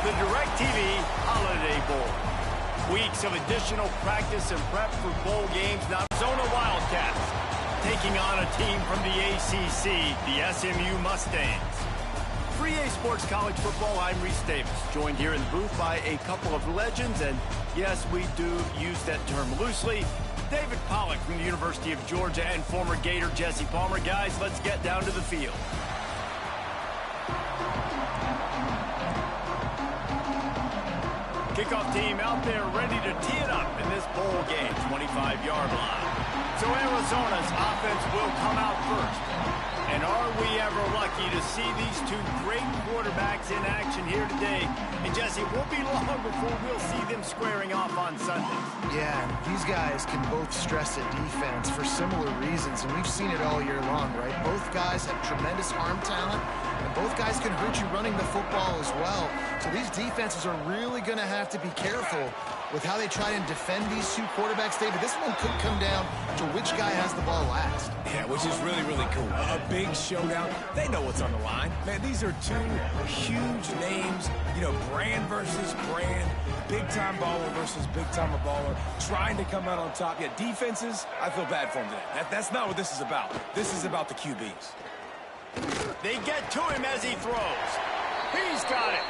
the DirecTV Holiday Bowl. Weeks of additional practice and prep for bowl games. Now Arizona Wildcats taking on a team from the ACC, the SMU Mustangs. For EA Sports College Football, I'm Reese Davis, joined here in the booth by a couple of legends, and yes, we do use that term loosely. David Pollack from the University of Georgia and former Gator Jesse Palmer. Guys, let's get down to the field. Kickoff team out there ready to tee it up in this bowl game, 25-yard line. So Arizona's offense will come out first. And are we ever lucky to see these two great quarterbacks in action here today? And Jesse, it won't be long before we'll see them squaring off on Sundays. Yeah, these guys can both stress a defense for similar reasons, and we've seen it all year long, right? Both guys have tremendous arm talent, and both guys can hurt you running the football as well. So these defenses are really going to have to be careful with how they try and defend these two quarterbacks. David, this one could come down to which guy has the ball last. Yeah, which is really, really cool. A big showdown. They know what's on the line. Man, these are two huge names, you know, brand versus brand, big-time baller versus big-time baller, trying to come out on top. Yeah, defenses, I feel bad for them today. That's not what this is about. This is about the QBs. They get to him as he throws. He's got it.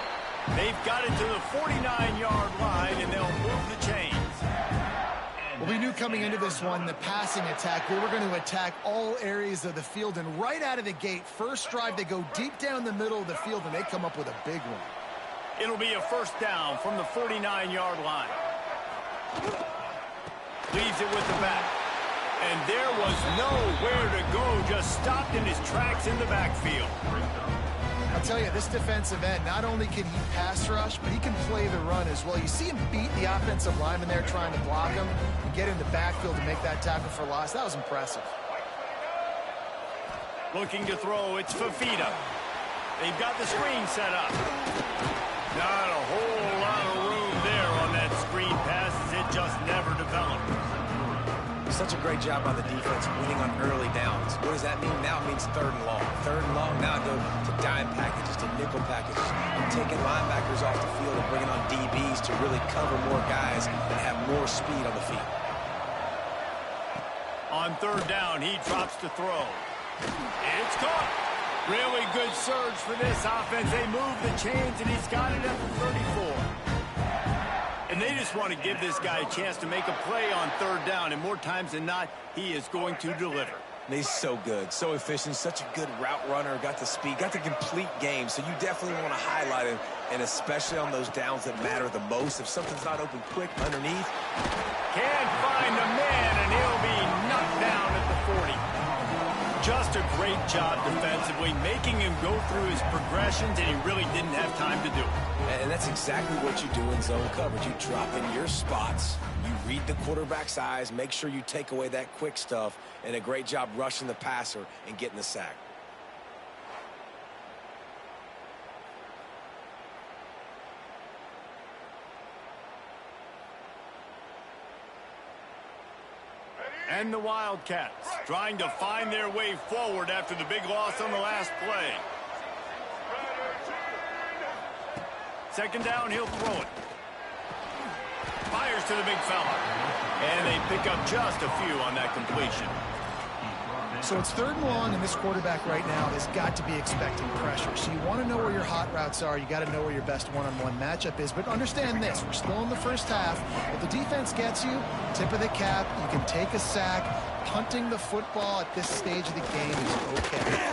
They've got it to the 49-yard line, and they'll move the chains. Well, we knew coming into this one, the passing attack, they were going to attack all areas of the field, and right out of the gate, first drive, they go deep down the middle of the field, and they come up with a big one. It'll be a first down from the 49-yard line. Leaves it with the back. And there was nowhere to go, just stopped in his tracks in the backfield. I'll tell you, this defensive end, not only can he pass rush, but he can play the run as well. You see him beat the offensive lineman there trying to block him and get in the backfield to make that tackle for loss. That was impressive. Looking to throw, it's Fafita. They've got the screen set up. Not a whole lot of room there on that screen pass as it just never developed. Such a great job by the defense winning on early downs. What does that mean? Now it means third and long. Third and long, now go to dime packages, to nickel packages. Taking linebackers off the field and bringing on DBs to really cover more guys and have more speed on the field. On third down, he drops to throw. It's caught. Really good surge for this offense. They move the chains, and he's got it at the 34. And they just want to give this guy a chance to make a play on third down, and more times than not, he is going to deliver. He's so good, so efficient, such a good route runner, got the speed, got the complete game, so you definitely want to highlight him, and especially on those downs that matter the most. If something's not open quick underneath. Can't find a man, and he'll be knocked down at the 40. Just a great job defensively, making him go through his progressions, and he really didn't have time to do it. And that's exactly what you do in zone coverage. You drop in your spots, you read the quarterback's eyes, make sure you take away that quick stuff, and a great job rushing the passer and getting the sack. And the Wildcats trying to find their way forward after the big loss on the last play. Second down, he'll throw it. Fires to the big fella. And they pick up just a few on that completion. So it's third and long, and this quarterback right now has got to be expecting pressure. So you want to know where your hot routes are. You got to know where your best one-on-one matchup is. But understand this, we're still in the first half. If the defense gets you, tip of the cap, you can take a sack. Punting the football at this stage of the game is okay.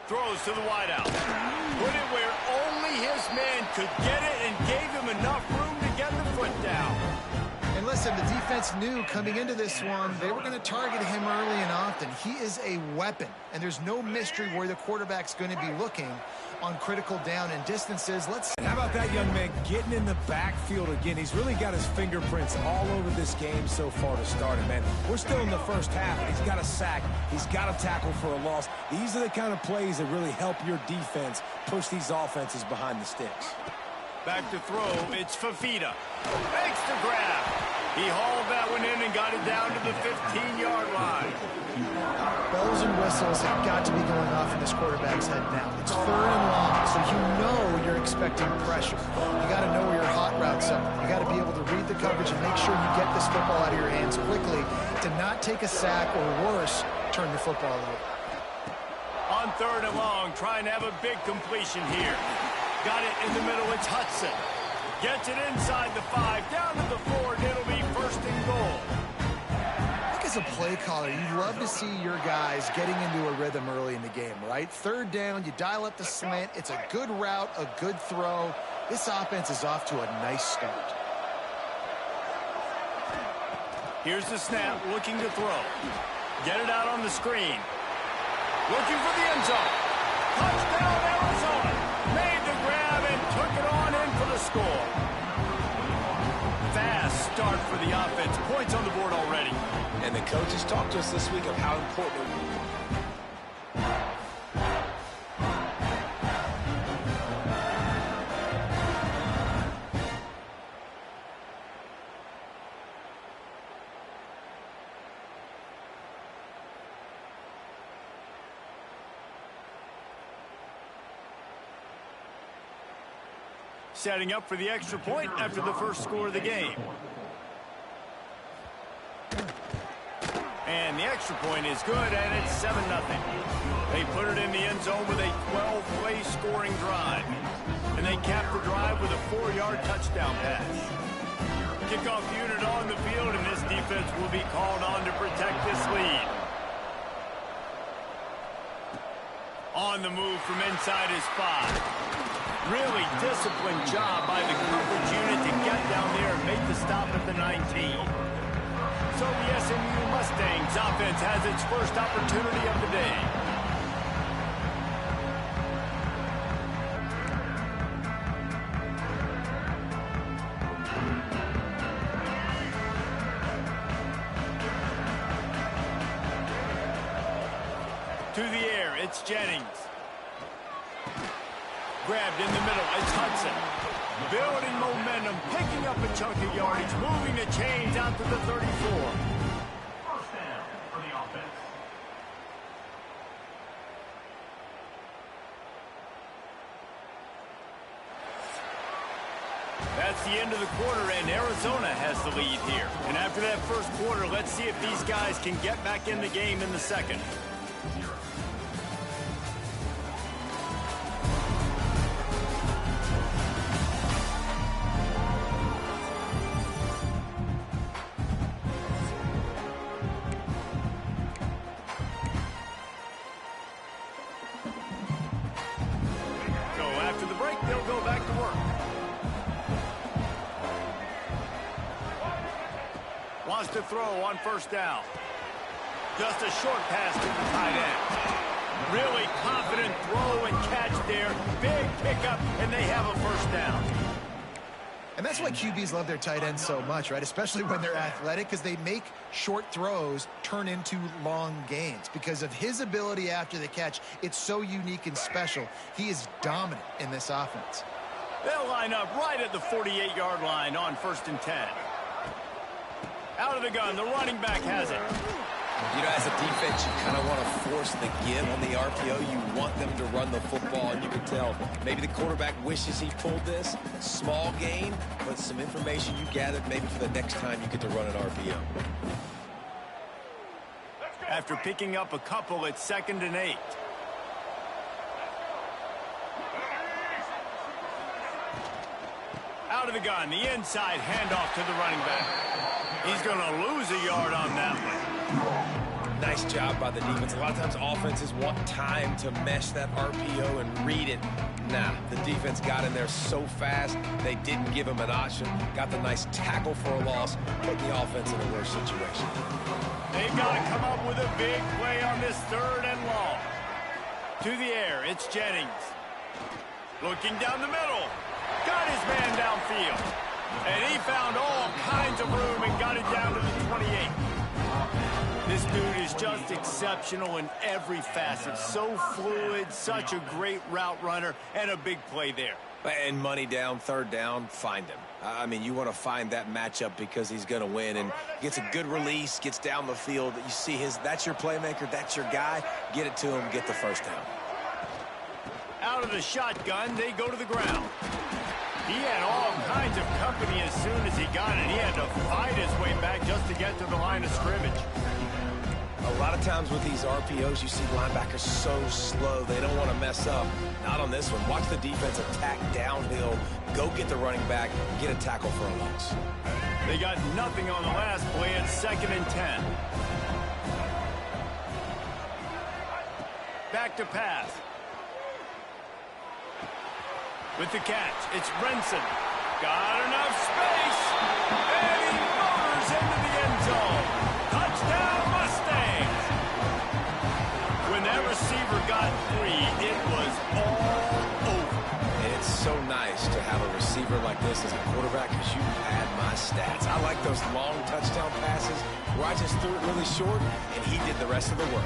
Throws to the wideout. Put it where only his man could get it and gave him enough room to get the foot down. And listen, the defense knew coming into this one, they were going to target him early and often. He is a weapon, and there's no mystery where the quarterback's going to be looking on critical down and distances. And how about that young man getting in the backfield again? He's really got his fingerprints all over this game so far to start it, man. We're still in the first half. He's got a sack. He's got a tackle for a loss. These are the kind of plays that really help your defense push these offenses behind the sticks. Back to throw, it's Fafita. Makes the grab. He hauled that one in and got it down to the 15-yard line. Bells and whistles have got to be going off in this quarterback's head now. It's 3rd and long, so you know you're expecting pressure. You got to know where your hot routes are. You got to be able to read the coverage and make sure you get this football out of your hands quickly to not take a sack or worse, turn the football over. On 3rd and long, trying to have a big completion here. Got it in the middle. It's Hudson. Gets it inside the 5, down to the 4, and it'll be 1st and goal. As a play caller, you love to see your guys getting into a rhythm early in the game, right? 3rd down, you dial up the slant. It's a good route, a good throw. This offense is off to a nice start. Here's the snap, looking to throw. Get it out on the screen. Looking for the end zone. Touchdown, Arizona. Made the grab and took it on in for the score. Fast start for the offense. Points on the board already. And the coaches talked to us this week of how important it is. Setting up for the extra point after the first score of the game. And the extra point is good, and it's 7-0. They put it in the end zone with a 12-play scoring drive. And they cap the drive with a 4-yard touchdown pass. Kickoff unit on the field, and this defense will be called on to protect this lead. On the move from inside his 5. Really disciplined job by the coverage unit to get down there and make the stop at the 19. So the SMU Mustangs offense has its first opportunity of the day. To the air, it's Jennings. Grabbed in the middle, it's Hudson. Building momentum, picking up a chunk of yardage, moving the chains out to the 34. First down for the offense. That's the end of the quarter, and Arizona has the lead here. And after that first quarter, let's see if these guys can get back in the game in the second. They'll go back to work. Wants to throw on first down. Just a short pass to the tight end. Really confident throw and catch there. Big pickup, and they have a first down. And that's why QBs love their tight ends so much, right? Especially when they're athletic, because they make short throws turn into long gains. Because of his ability after the catch, it's so unique and special. He is dominant in this offense. They'll line up right at the 48-yard line on 1st and 10. Out of the gun, the running back has it. You know, as a defense, you kind of want to force the give on the RPO. You want them to run the football, and you can tell maybe the quarterback wishes he pulled this. Small gain, but some information you gathered maybe for the next time you get to run an RPO. After picking up a couple, it's 2nd and 8. Out of the gun, the inside handoff to the running back. He's going to lose a yard on that one. Nice job by the defense. A lot of times offenses want time to mesh that RPO and read it. Nah, the defense got in there so fast, they didn't give him an option. Got the nice tackle for a loss, put the offense in a worse situation. They've got to come up with a big play on this 3rd and long. To the air, it's Jennings. Looking down the middle. Got his man downfield. And he found all kinds of room and got it down to the 28. This dude is just exceptional in every facet. So fluid, such a great route runner, and a big play there. And money down, third down, find him. I mean, you want to find that matchup because he's going to win, and gets a good release, gets down the field. You see that's your playmaker, that's your guy. Get it to him, get the first down. Out of the shotgun, they go to the ground. He had all kinds of company as soon as he got it. He had to fight his way back just to get to the line of scrimmage. A lot of times with these RPOs, you see linebackers so slow, they don't want to mess up. Not on this one. Watch the defense attack downhill, go get the running back, get a tackle for a loss. They got nothing on the last play. It's 2nd and 10. Back to pass. With the catch, it's Brinson. Got enough space, and he motors into the end zone. Touchdown, Mustangs! When that receiver got free, it was all over. It's so nice to have a receiver like this as a quarterback because you pad my stats. I like those long touchdown passes where I just threw it really short, and he did the rest of the work.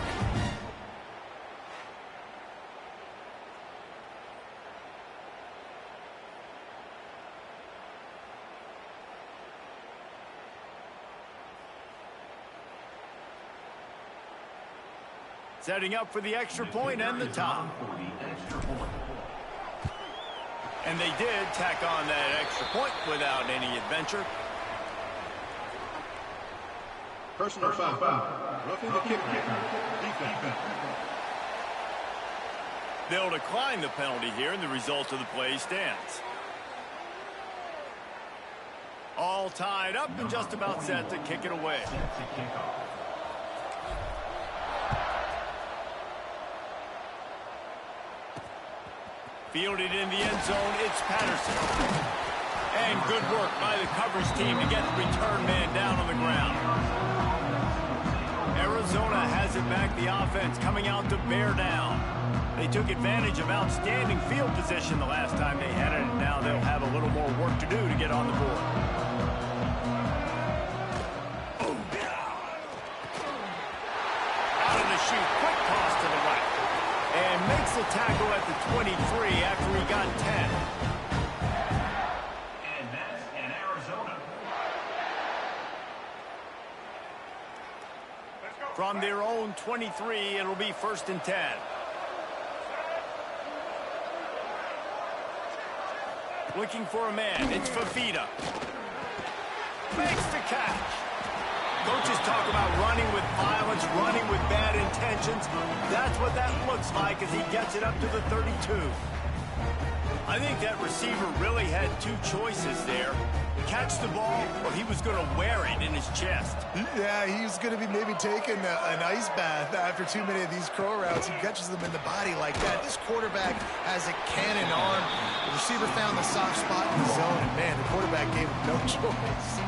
Setting up for the extra point and the top. And they did tack on that extra point without any adventure. Personal foul. Roughing the kick. Defense. They'll decline the penalty here, and the result of the play stands. All tied up and just about set to kick it away. Fielded in the end zone, it's Patterson. And good work by the coverage team to get the return man down on the ground. Arizona has it back, the offense coming out to bear down. They took advantage of outstanding field position the last time they had it, and now they'll have a little more work to do to get on the board. Out of the chute, quick toss to the right. And makes the tackle at the 23 after he got 10. And that's in Arizona. From their own 23, it'll be 1st and 10. Looking for a man. It's Fafita. Makes the catch. Coaches talk about running with violence, running with bad intentions. That's what that looks like as he gets it up to the 32. I think that receiver really had two choices there. Catch the ball, or he was going to wear it in his chest. Yeah, he's going to be maybe taking an ice bath after too many of these crow routes. He catches them in the body like that. This quarterback has a cannon arm. The receiver found the soft spot in the zone, and man, the quarterback gave him no choice.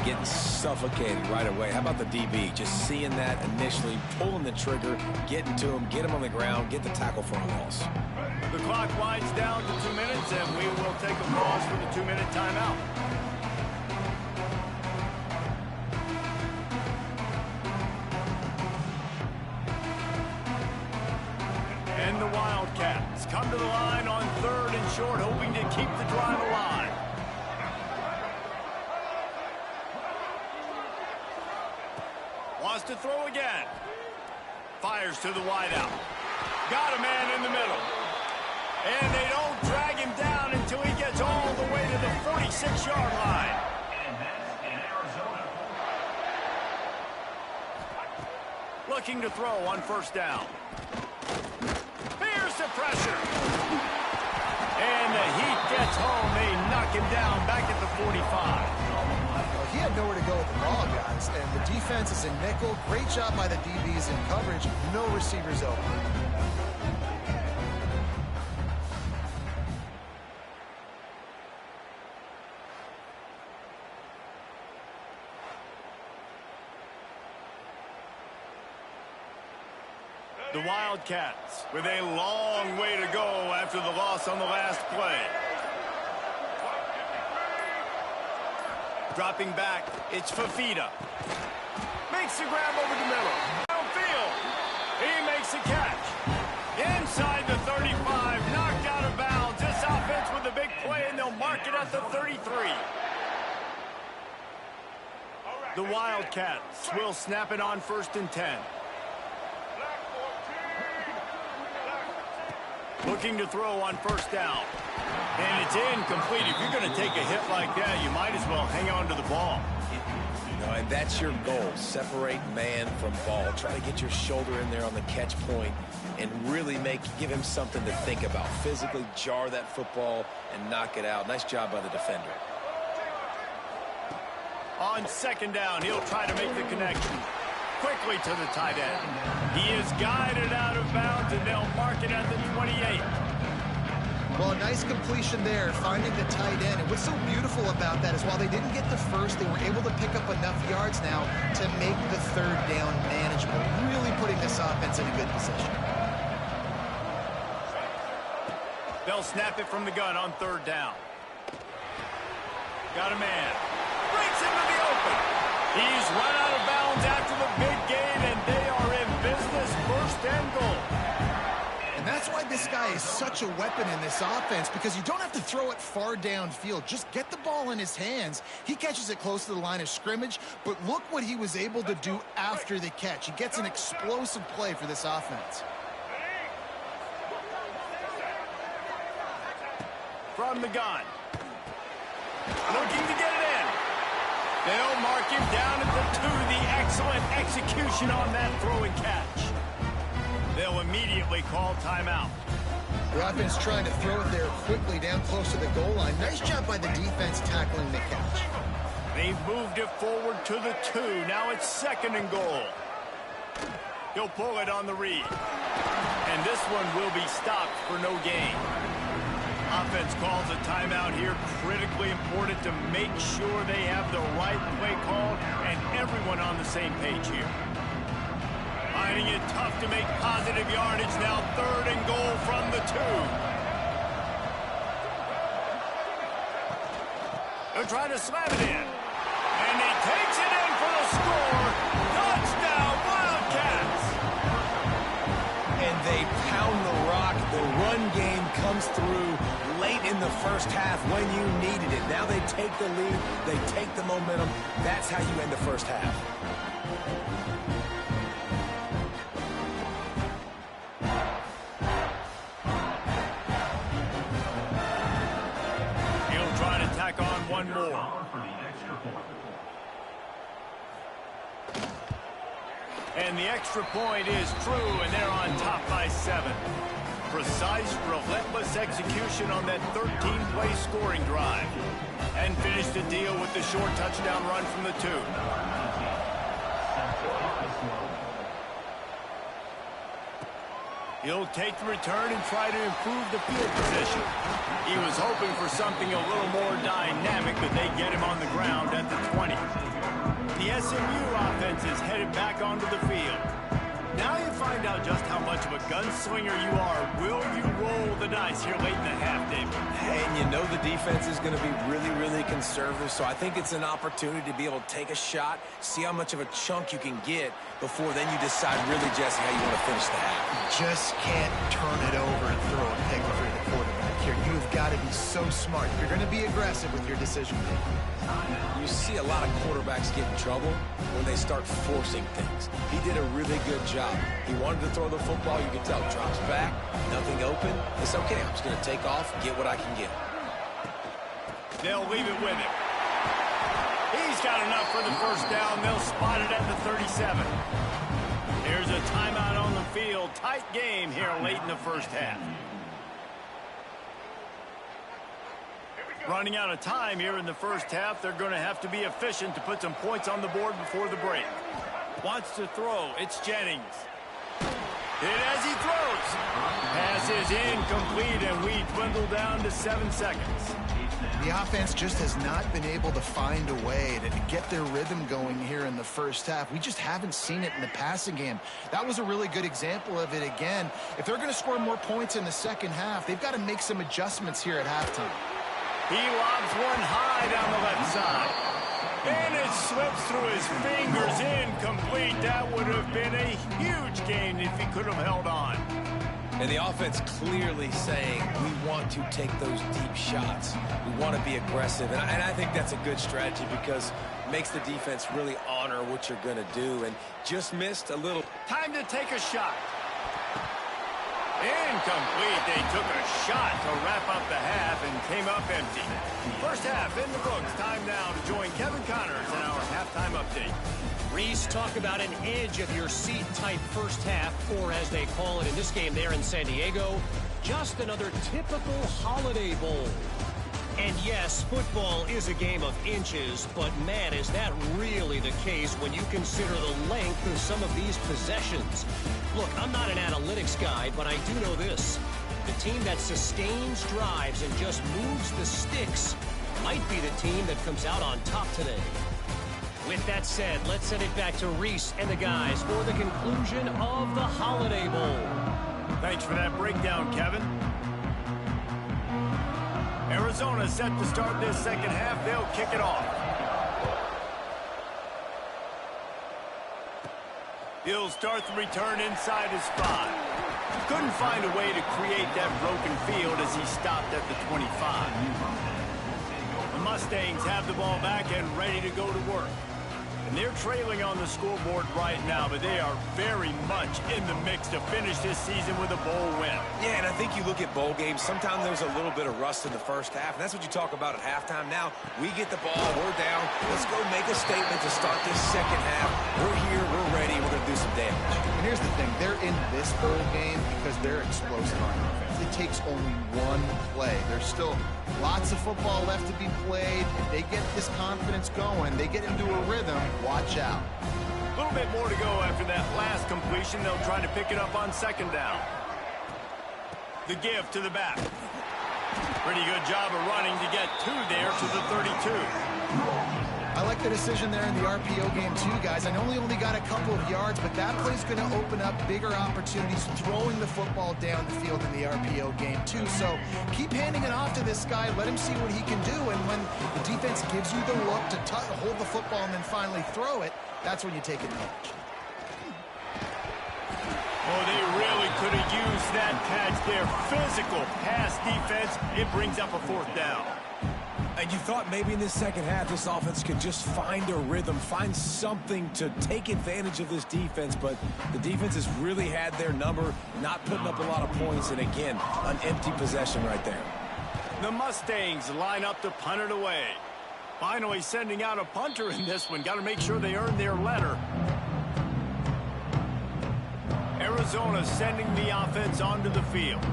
Getting suffocated right away. How about the DB? Just seeing that initially, pulling the trigger, getting to him, get him on the ground, get the tackle for a loss. The clock winds down to 2 minutes, and we will take a pause for the 2-minute timeout. And the Wildcats come to the line on 3rd and short, hoping to keep the drive alive. Wants to throw again. Fires to the wideout. Got a man in the middle. And they don't drag him down until he gets all the way to the 46-yard line. And that's in Arizona. Looking to throw on 1st down. Here's the pressure. And the Heat gets home. They knock him down back at the 45. He had nowhere to go with the ball, guys, and the defense is in nickel. Great job by the DBs in coverage. No receivers open. The Wildcats with a long way to go after the loss on the last play. Dropping back, it's Fafita. makes the grab over the middle. Downfield. He makes the catch. Inside the 35, knocked out of bounds. This offense with a big play, and they'll mark it at the 33. The Wildcats will snap it on 1st and 10. Looking to throw on 1st down. And it's incomplete. If you're going to take a hit like that, you might as well hang on to the ball. And that's your goal. Separate man from ball. Try to get your shoulder in there on the catch point and really give him something to think about. Physically jar that football and knock it out. Nice job by the defender. On 2nd down, he'll try to make the connection. Quickly to the tight end. He is guided out of bounds, and they'll mark it at the 28. Well, a nice completion there, finding the tight end. And what's so beautiful about that is while they didn't get the first, they were able to pick up enough yards now to make the 3rd down manageable, really putting this offense in a good position. They'll snap it from the gun on 3rd down. Got a man. Breaks into the open. He's run out of bounds after the big gain, and they are in business. 1st and goal. And that's why this guy is such a weapon in this offense, because you don't have to throw it far downfield. Just get the ball in his hands. He catches it close to the line of scrimmage, but look what he was able to do after the catch. He gets an explosive play for this offense. From the gun. Looking to get it in. They'll mark him down at the 2. The excellent execution on that throw and catch. They'll immediately call timeout. The offense trying to throw it there quickly down close to the goal line. Nice job by the defense tackling the catch. They've moved it forward to the 2. Now it's 2nd and goal. He'll pull it on the read. And this one will be stopped for no gain. Offense calls a timeout here. Critically important to make sure they have the right play call and everyone on the same page here. Finding it tough to make positive yardage now. 3rd and goal from the 2. They're trying to slam it in. And he takes it in for the score. Touchdown, Wildcats! And they pound the rock. The run game comes through late in the 1st half when you needed it. Now they take the lead. They take the momentum. That's how you end the 1st half. He'll try to tack on one more. And the extra point is true, and they're on top by 7. Precise, relentless execution on that 13-play scoring drive. And finish the deal with the short touchdown run from the 2. He'll take the return and try to improve the field position. He was hoping for something a little more dynamic, but they get him on the ground at the 20. The SMU offense is headed back onto the field. Now you find out just how much of a gunslinger you are. Will you roll the dice here late in the half, David? And you know the defense is going to be really, really conservative, so I think it's an opportunity to be able to take a shot, see how much of a chunk you can get before then you decide really, Jesse, how you want to finish the half. You just can't turn it over and throw a pick if you're the quarterback here. You've got to be so smart. You're going to be aggressive with your decision making. You see a lot of quarterbacks get in trouble when they start forcing things. He did a really good job. He wanted to throw the football. You can tell. Drops back, nothing open. It's okay. I'm just going to take off, get what I can get. They'll leave it with him. He's got enough for the 1st down. They'll spot it at the 37. Here's a timeout on the field. Tight game here late in the 1st half. Running out of time here in the 1st half. They're going to have to be efficient to put some points on the board before the break. Wants to throw. It's Jennings. Hit as he throws. Pass is incomplete, and we dwindle down to 7 seconds. The offense just has not been able to find a way to get their rhythm going here in the 1st half. We just haven't seen it in the passing game. That was a really good example of it again. If they're going to score more points in the 2nd half, they've got to make some adjustments here at halftime. He lobs one high down the left side. And it slips through his fingers, incomplete. That would have been a huge gain if he could have held on. And the offense clearly saying, we want to take those deep shots. We want to be aggressive. And I think that's a good strategy because it makes the defense really honor what you're going to do. And just missed a little. Time to take a shot. Incomplete. They took a shot to wrap up the half and came up empty. First half in the books. Time now to join Kevin Connors in our halftime update. Reese, talk about an edge-of-your-seat type first half, or as they call it in this game there in San Diego, just another typical Holiday Bowl. And yes, football is a game of inches, but man, is that really the case when you consider the length of some of these possessions. Look, I'm not an analytics guy, but I do know this. The team that sustains drives and just moves the sticks might be the team that comes out on top today. With that said, let's send it back to Reese and the guys for the conclusion of the Holiday Bowl. Thanks for that breakdown, Kevin. Arizona set to start this second half. They'll kick it off. He'll start the return inside his 5. Couldn't find a way to create that broken field as he stopped at the 25. The Mustangs have the ball back and ready to go to work. And they're trailing on the scoreboard right now, but they are very much in the mix to finish this season with a bowl win. Yeah, and I think you look at bowl games, sometimes there's a little bit of rust in the first half, and that's what you talk about at halftime. Now, we get the ball, we're down. Let's go make a statement to start this second half. We're here, we're ready, we're going to do some damage. And here's the thing, they're in this bowl game because they're explosive on offense. It takes only one play. There's still lots of football left to be played. If they get this confidence going, they get into a rhythm, watch out. A little bit more to go after that last completion. They'll try to pick it up on second down. The give to the back. Pretty good job of running to get 2 there to the 32. I like the decision there in the RPO game too, guys. I know he only got a couple of yards, but that play's going to open up bigger opportunities throwing the football down the field in the RPO game too. So keep handing it off to this guy. Let him see what he can do. And when the defense gives you the look to hold the football and then finally throw it, that's when you take advantage. Oh, they really could have used that catch there. Physical pass defense. It brings up a 4th down. And you thought maybe in this second half this offense could just find a rhythm, find something to take advantage of this defense, but the defense has really had their number, not putting up a lot of points, and again, an empty possession right there. The Mustangs line up to punt it away. Finally sending out a punter in this one. Got to make sure they earn their letter. Arizona sending the offense onto the field.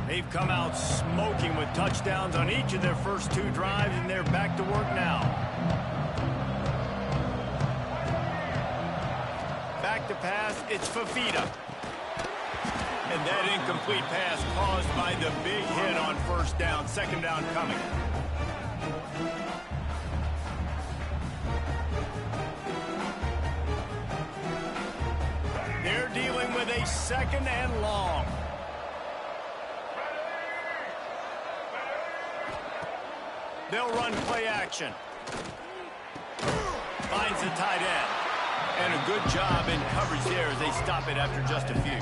They've come out smoking with touchdowns on each of their first 2 drives, and they're back to work now. Back to pass, it's Fafita. And that incomplete pass caused by the big hit on first down. Second down coming. They're dealing with a 2nd and long. They'll run play action. Finds the tight end. And a good job in coverage there as they stop it after just a few.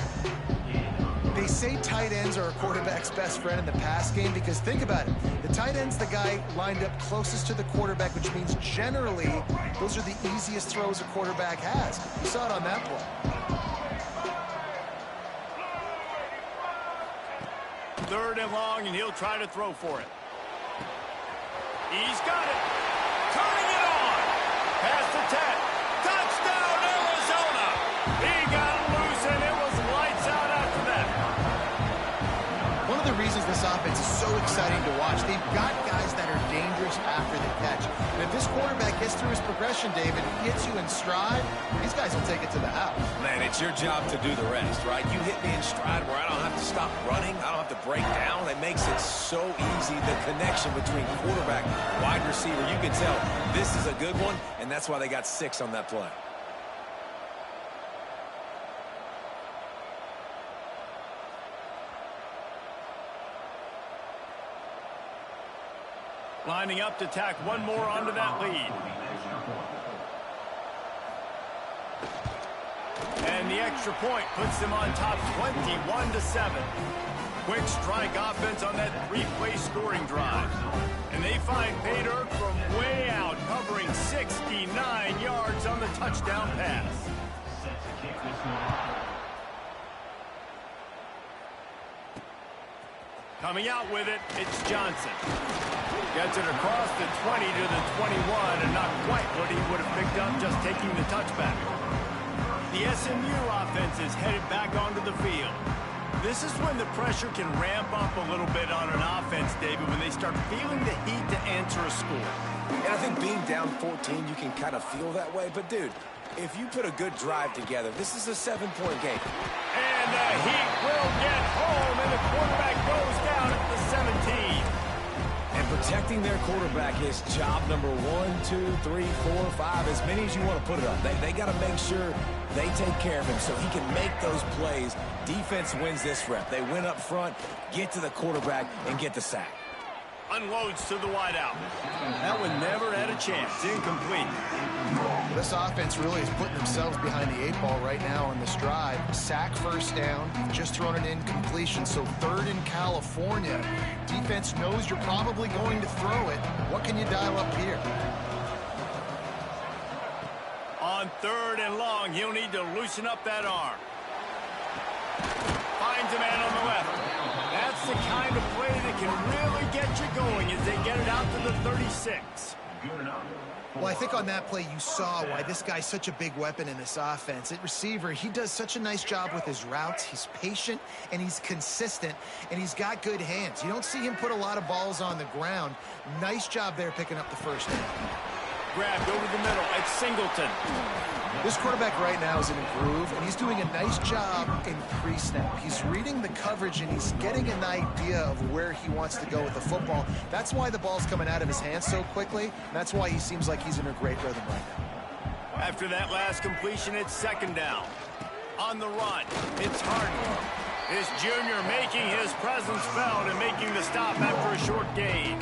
They say tight ends are a quarterback's best friend in the pass game because think about it. The tight end's the guy lined up closest to the quarterback, which means generally those are the easiest throws a quarterback has. You saw it on that play. 3rd and long, and he'll try to throw for it. He's got it. Turning it on. Past the 10. Touchdown, Arizona. He got loose, and it was lights out after that. One of the reasons this offense is so exciting to watch, they've got guys that are dangerous after the catch. And if this quarterback gets through his progression, David, hits you in stride, these guys will take it to the house. Man, it's your job to do the rest, right? You hit me in stride where I don't have to stop running. I don't have to break down. It makes it so easy. The connection between quarterback, wide receiver, you can tell this is a good one, and that's why they got 6 on that play. Lining up to tack one more onto that lead. And the extra point puts them on top 21-7. Quick strike offense on that three-play scoring drive. And they find pay dirt from way out, covering 69 yards on the touchdown pass. Coming out with it, it's Johnson. Gets it across the 20 to the 21, and not quite what he would have picked up just taking the touchback. The SMU offense is headed back onto the field. This is when the pressure can ramp up a little bit on an offense, David, when they start feeling the heat to answer a score. And I think being down 14, you can kind of feel that way. But, dude, if you put a good drive together, this is a 7-point game. And the Heat will get home, and the quarterback goes down at the 17. And protecting their quarterback is job number 1, 2, 3, 4, 5, as many as you want to put it on. They got to make sure they take care of him so he can make those plays. Defense wins this rep. They win up front, get to the quarterback, and get the sack. Unloads to the wideout. That one never had a chance. Incomplete. This offense really is putting themselves behind the 8 ball right now on this drive. Sack first down, just thrown an incompletion, so 3rd in California. Defense knows you're probably going to throw it. What can you dial up here? On 3rd and long, he'll need to loosen up that arm. Finds a man on the left. That's the kind of play that can really get you going as they get it out to the 36. Well, I think on that play you saw why this guy's such a big weapon in this offense. At receiver, he does such a nice job with his routes. He's patient, and he's consistent, and he's got good hands. You don't see him put a lot of balls on the ground. Nice job there picking up the first down. Grabbed over the middle at Singleton. This quarterback right now is in a groove, and he's doing a nice job in pre-snap. He's reading the coverage, and he's getting an idea of where he wants to go with the football. That's why the ball's coming out of his hands so quickly, and that's why he seems like he's in a great rhythm right now. After that last completion, it's 2nd down. On the run, it's Harden. This junior making his presence felt and making the stop after a short gain.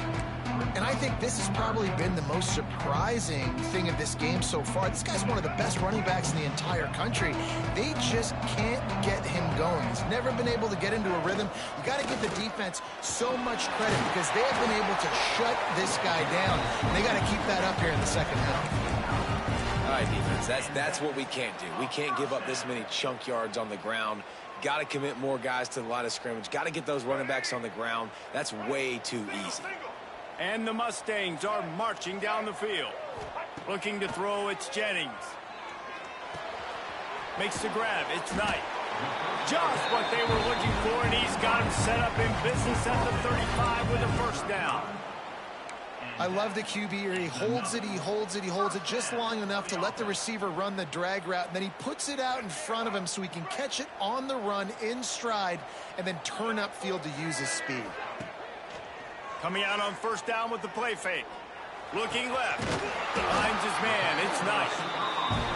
And I think this has probably been the most surprising thing of this game so far. This guy's one of the best running backs in the entire country. They just can't get him going. He's never been able to get into a rhythm. You got to give the defense so much credit because they have been able to shut this guy down. And they got to keep that up here in the 2nd half. All right, defense, that's what we can't do. We can't give up this many chunk yards on the ground. Got to commit more guys to the line of scrimmage. Got to get those running backs on the ground. That's way too easy. And the Mustangs are marching down the field. Looking to throw, it's Jennings. Makes the grab, it's Knight. Just what they were looking for, and he's got him set up in business at the 35 with a first down. I love the QB here. He holds it, he holds it, he holds it just long enough to let the receiver run the drag route, and then he puts it out in front of him so he can catch it on the run in stride and then turn upfield to use his speed. Coming out on 1st down with the play fake. Looking left. Finds his man. It's nice.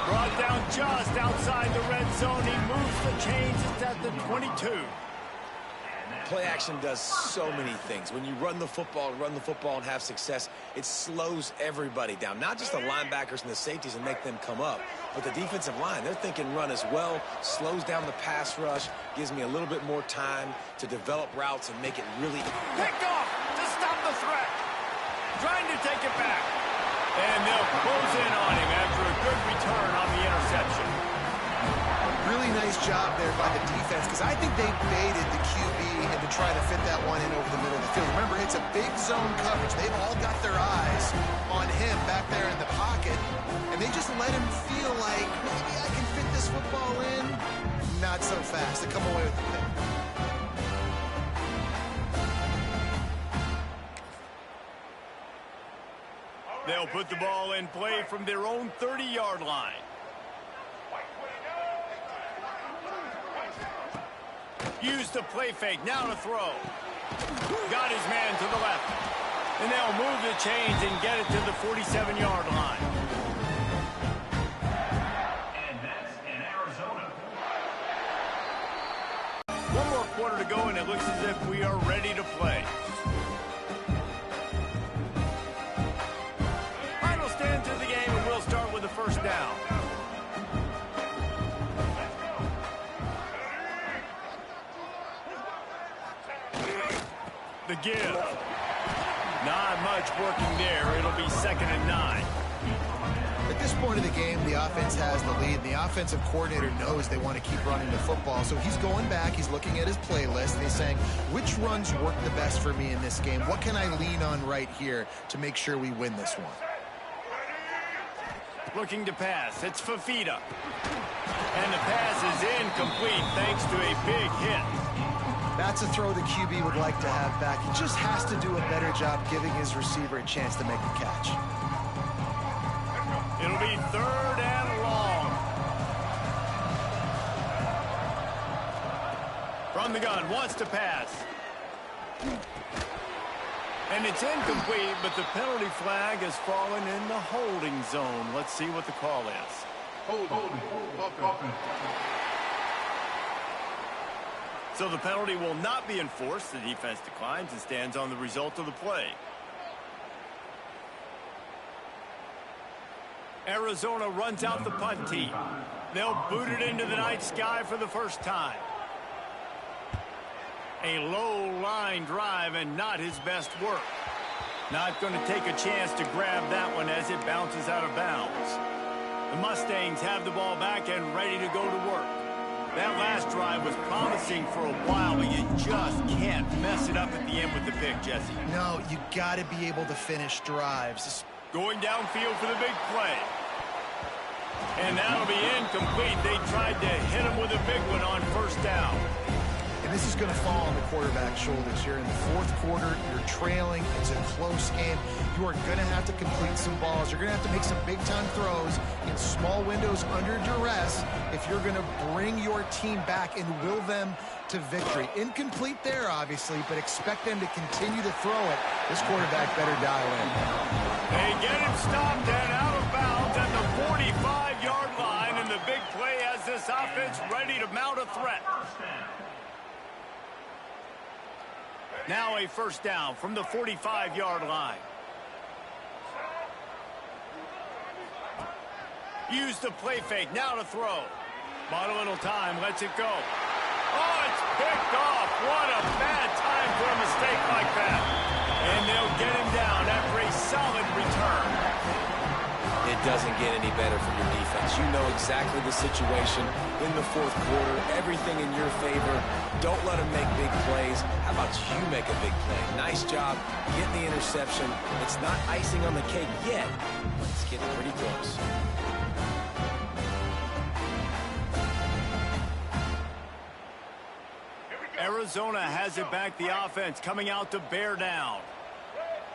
Brought down just outside the red zone. He moves the chains. It's at the 22. Play action does so many things. When you run the football and have success, it slows everybody down. Not just the linebackers and the safeties and make them come up, but the defensive line. They're thinking run as well, slows down the pass rush, gives me a little bit more time to develop routes and make it really... Picked off to stop the threat. Trying to take it back. And they'll close in on him after a good return on the interception. Really nice job there by the defense because I think they baited the QB and to try to fit that one in over the middle of the field. Remember, it's a big zone coverage. They've all got their eyes on him back there in the pocket, and they just let him feel like, maybe I can fit this football in. Not so fast. They come away with the pick. They'll put the ball in play from their own 30-yard line. Used the play fake, now to throw. Got his man to the left. And they'll move the chains and get it to the 47-yard line. And that's in Arizona. One more quarter to go, and it looks as if we are ready to play. give. Not much working there. It'll be 2nd and 9. At this point of the game, the offense has the lead. The offensive coordinator knows they want to keep running the football, so he's going back, he's looking at his playlist, and he's saying, which runs work the best for me in this game? What can I lean on right here to make sure we win this one? Looking to pass. It's Fafita. And the pass is incomplete thanks to a big hit. That's a throw the QB would like to have back. He just has to do a better job giving his receiver a chance to make the catch. It'll be 3rd and long. From the gun, wants to pass. And it's incomplete, but the penalty flag has fallen in the holding zone. Let's see what the call is. Holding. So the penalty will not be enforced. The defense declines and stands on the result of the play. Arizona runs out the punt team. They'll boot it into the night sky for the first time. A low line drive and not his best work. Not going to take a chance to grab that one as it bounces out of bounds. The Mustangs have the ball back and ready to go to work. That last drive was promising for a while, but you just can't mess it up at the end with the pick, Jesse. No, you got to be able to finish drives. Going downfield for the big play. And that'll be incomplete. They tried to hit him with a big one on 1st down. And this is going to fall on the quarterback's shoulders here in the 4th quarter. You're trailing. It's a close game. You are going to have to complete some balls. You're going to have to make some big-time throws in small windows under duress if you're going to bring your team back and will them to victory. Incomplete there, obviously, but expect them to continue to throw it. This quarterback better dial in. They get him stopped and out of bounds at the 45-yard line, and the big play has this offense ready to mount a threat. Now a 1st down from the 45-yard line. Use the play fake, now to throw. Bought a little time, lets it go. Oh, it's picked off. What a bad time for a mistake like that. And they'll get him down after a solid return. It doesn't get any better for your defense. You know exactly the situation in the 4th quarter. Everything in your favor. Don't let them make big plays. How about you make a big play? Nice job getting the interception. It's not icing on the cake yet, but it's getting pretty close. Arizona has it back. The offense coming out to bear down.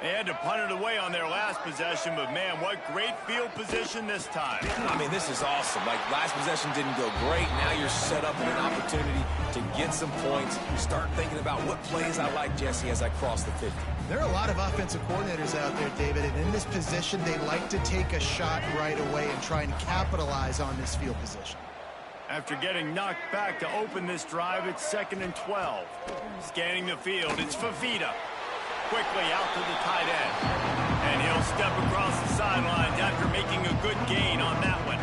They had to punt it away on their last possession, but man, what great field position this time. I mean, this is awesome. Like, last possession didn't go great. Now you're set up with an opportunity to get some points. Start thinking about what plays I like, Jesse, as I cross the 50. There are a lot of offensive coordinators out there, David, and in this position, they like to take a shot right away and try and capitalize on this field position. After getting knocked back to open this drive, it's 2nd and 12. Scanning the field, it's Fafita. Quickly out to the tight end. And he'll step across the sidelines after making a good gain on that one.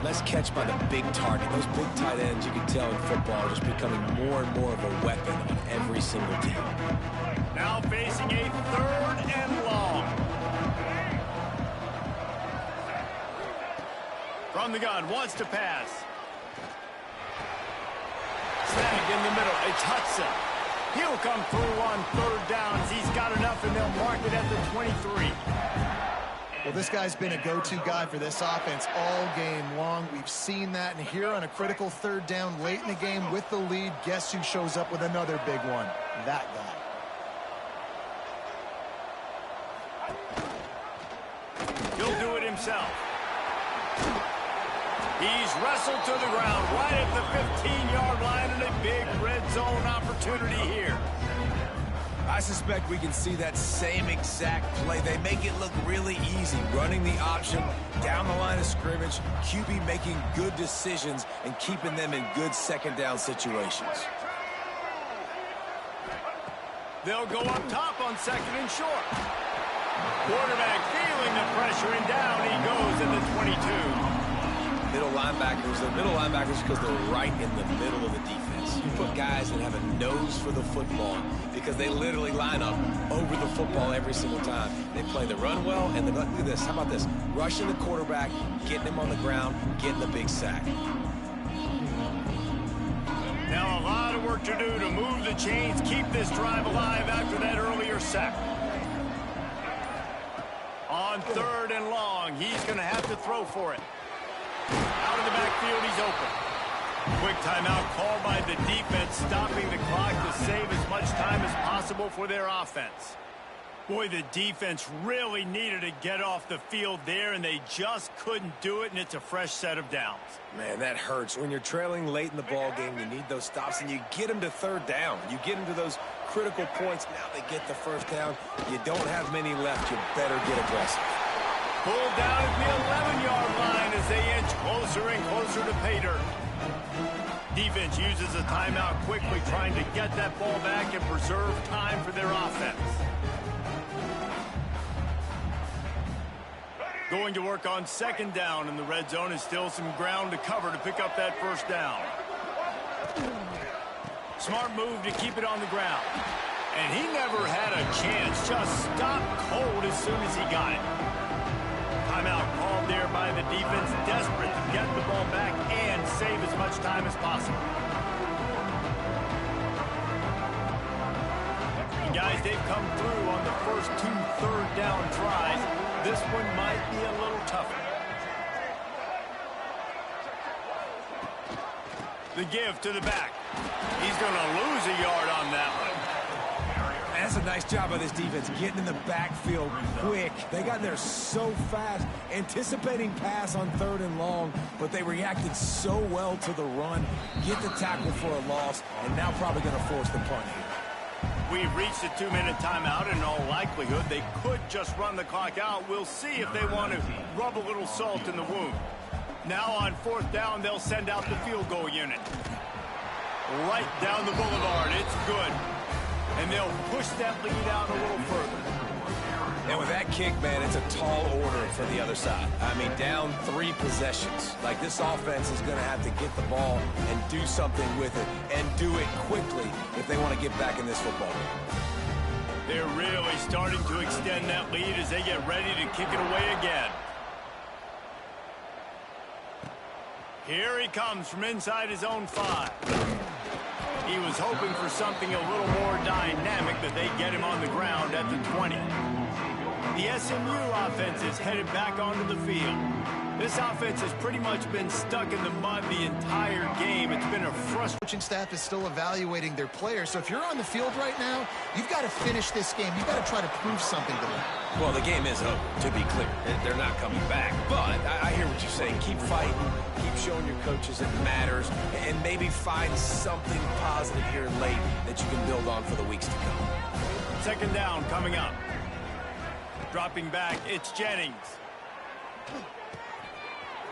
Let's catch by the big target. Those big tight ends, you can tell in football, are just becoming more and more of a weapon on every single team. Now facing a 3rd and long. From the gun, wants to pass. Snag in the middle, it's Hudson. He'll come through on 3rd downs. He's got enough, and they'll mark it at the 23. Well, this guy's been a go-to guy for this offense all game long. We've seen that, and here on a critical 3rd down late in the game with the lead, guess who shows up with another big one? That guy. He'll do it himself. He's wrestled to the ground right at the 15-yard line, and a big red zone opportunity here. I suspect we can see that same exact play. They make it look really easy, running the option down the line of scrimmage, QB making good decisions and keeping them in good 2nd down situations. They'll go up top on 2nd and short. Quarterback feeling the pressure, and down he goes at the 22. middle linebackers. They're middle linebackers because they're right in the middle of the defense. You put guys that have a nose for the football because they literally line up over the football every single time. They play the run well, and look at this. How about this? Rushing the quarterback, getting him on the ground, getting the big sack. Now a lot of work to do to move the chains, keep this drive alive after that earlier sack. On 3rd and long, he's going to have to throw for it. Out of the backfield, he's open. Quick timeout called by the defense, stopping the clock to save as much time as possible for their offense. Boy, the defense really needed to get off the field there, and they just couldn't do it, and it's a fresh set of downs. Man, that hurts. When you're trailing late in the ball game, you need those stops, and you get them to 3rd down. You get them to those critical points. Now they get the 1st down. You don't have many left. You better get aggressive. Pulled down at the 11-yard line as they inch closer and closer to pay dirt. Defense uses a timeout quickly, trying to get that ball back and preserve time for their offense. Going to work on 2nd down, and the red zone is still some ground to cover to pick up that 1st down. Smart move to keep it on the ground. And he never had a chance, just stopped cold as soon as he got it. Timeout called there by the defense, desperate to get the ball back and save as much time as possible. And guys, they've come through on the first 2 3rd-down tries. This one might be a little tougher. The give to the back. He's going to lose a yard on that one. That's a nice job by this defense, getting in the backfield quick. They got there so fast, anticipating pass on 3rd and long, but they reacted so well to the run, get the tackle for a loss, and now probably going to force the punt here. We've reached a 2-minute timeout. In all likelihood, they could just run the clock out. We'll see if they want to rub a little salt in the wound. Now on 4th down, they'll send out the field goal unit. Right down the boulevard. It's good. And they'll push that lead out a little further. And with that kick, man, it's a tall order for the other side. I mean, down 3 possessions. Like, this offense is going to have to get the ball and do something with it, and do it quickly if they want to get back in this football game. They're really starting to extend that lead as they get ready to kick it away again. Here he comes from inside his own 5. He was hoping for something a little more dynamic, but they get him on the ground at the 20. The SMU offense is headed back onto the field. This offense has pretty much been stuck in the mud the entire game. It's been a frustrating. Coaching staff is still evaluating their players, so if you're on the field right now, you've got to finish this game. You've got to try to prove something to them. Well, the game is over, to be clear. They're not coming back. But I hear what you're saying. Keep fighting. Keep showing your coaches it matters. And maybe find something positive here late that you can build on for the weeks to come. 2nd down coming up. Dropping back, it's Jennings.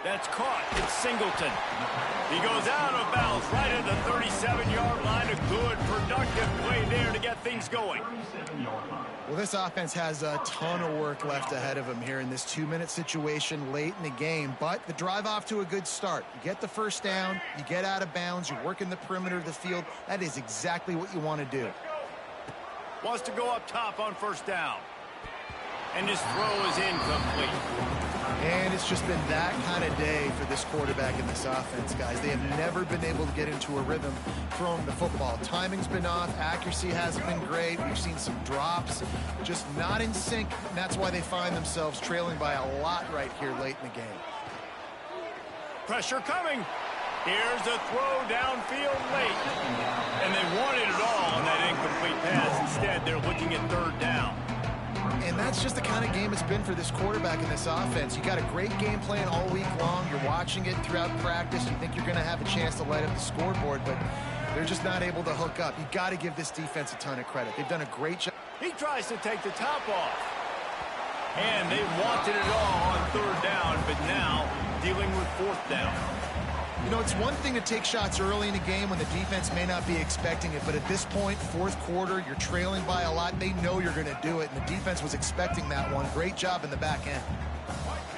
That's caught. It's Singleton. He goes out of bounds right at the 37-yard line. A good, productive play there to get things going. Well, this offense has a ton of work left ahead of them here in this 2-minute situation late in the game, but the drive off to a good start. You get the 1st down, you get out of bounds, you're working the perimeter of the field. That is exactly what you want to do. Wants to go up top on 1st down. And his throw is incomplete. And it's just been that kind of day for this quarterback in this offense, guys. They have never been able to get into a rhythm throwing the football. Timing's been off. Accuracy hasn't been great. We've seen some drops, just not in sync. And that's why they find themselves trailing by a lot right here late in the game. Pressure coming. Here's a throw downfield late. And they wanted it all on that incomplete pass. Instead, they're looking at 3rd down. And that's just the kind of game it's been for this quarterback in this offense. You got a great game plan all week long. You're watching it throughout practice. You think you're going to have a chance to light up the scoreboard, but they're just not able to hook up. You got to give this defense a ton of credit. They've done a great job. He tries to take the top off. And they wanted it all on 3rd down, but now dealing with 4th down. You know, it's one thing to take shots early in the game when the defense may not be expecting it, but at this point, 4th quarter, you're trailing by a lot. They know you're going to do it, and the defense was expecting that one. Great job in the back end.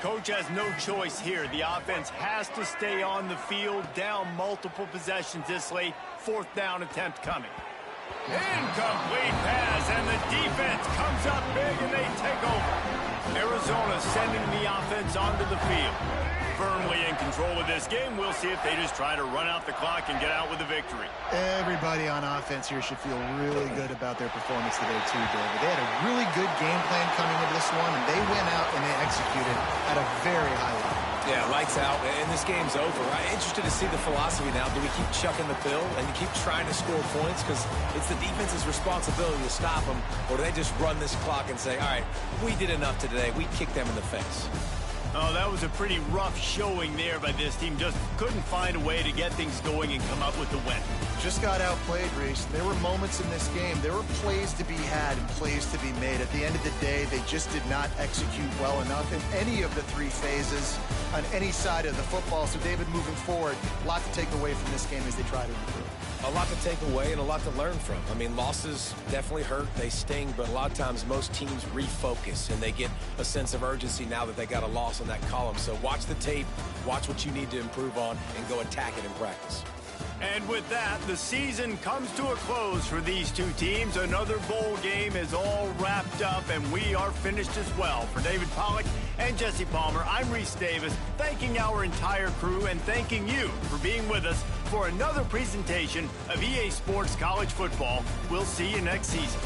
Coach has no choice here. The offense has to stay on the field, down multiple possessions this late. 4th down attempt coming. Incomplete pass, and the defense comes up big, and they take over. Arizona sending the offense onto the field. Firmly in control of this game. We'll see if they just try to run out the clock and get out with a victory. Everybody on offense here should feel really good about their performance today too, David. They had a really good game plan coming into this one, and they went out and they executed at a very high level. Yeah, lights out, and this game's over. I'm interested to see the philosophy now. Do we keep chucking the pill and keep trying to score points? Because it's the defense's responsibility to stop them. Or do they just run this clock and say, all right, we did enough today. We kicked them in the face. Oh, that was a pretty rough showing there by this team. Just couldn't find a way to get things going and come up with the win. Just got outplayed, Reese. There were moments in this game. There were plays to be had and plays to be made. At the end of the day, they just did not execute well enough in any of the 3 phases on any side of the football. So, David, moving forward, a lot to take away from this game as they try to improve. A lot to take away and a lot to learn from. I mean, losses definitely hurt. They sting, but a lot of times most teams refocus and they get a sense of urgency now that they got a loss in that column. So watch the tape, watch what you need to improve on, and go attack it in practice. And with that, the season comes to a close for these 2 teams. Another bowl game is all wrapped up, and we are finished as well. For David Pollack and Jesse Palmer, I'm Reese Davis, thanking our entire crew and thanking you for being with us for another presentation of EA Sports College Football. We'll see you next season.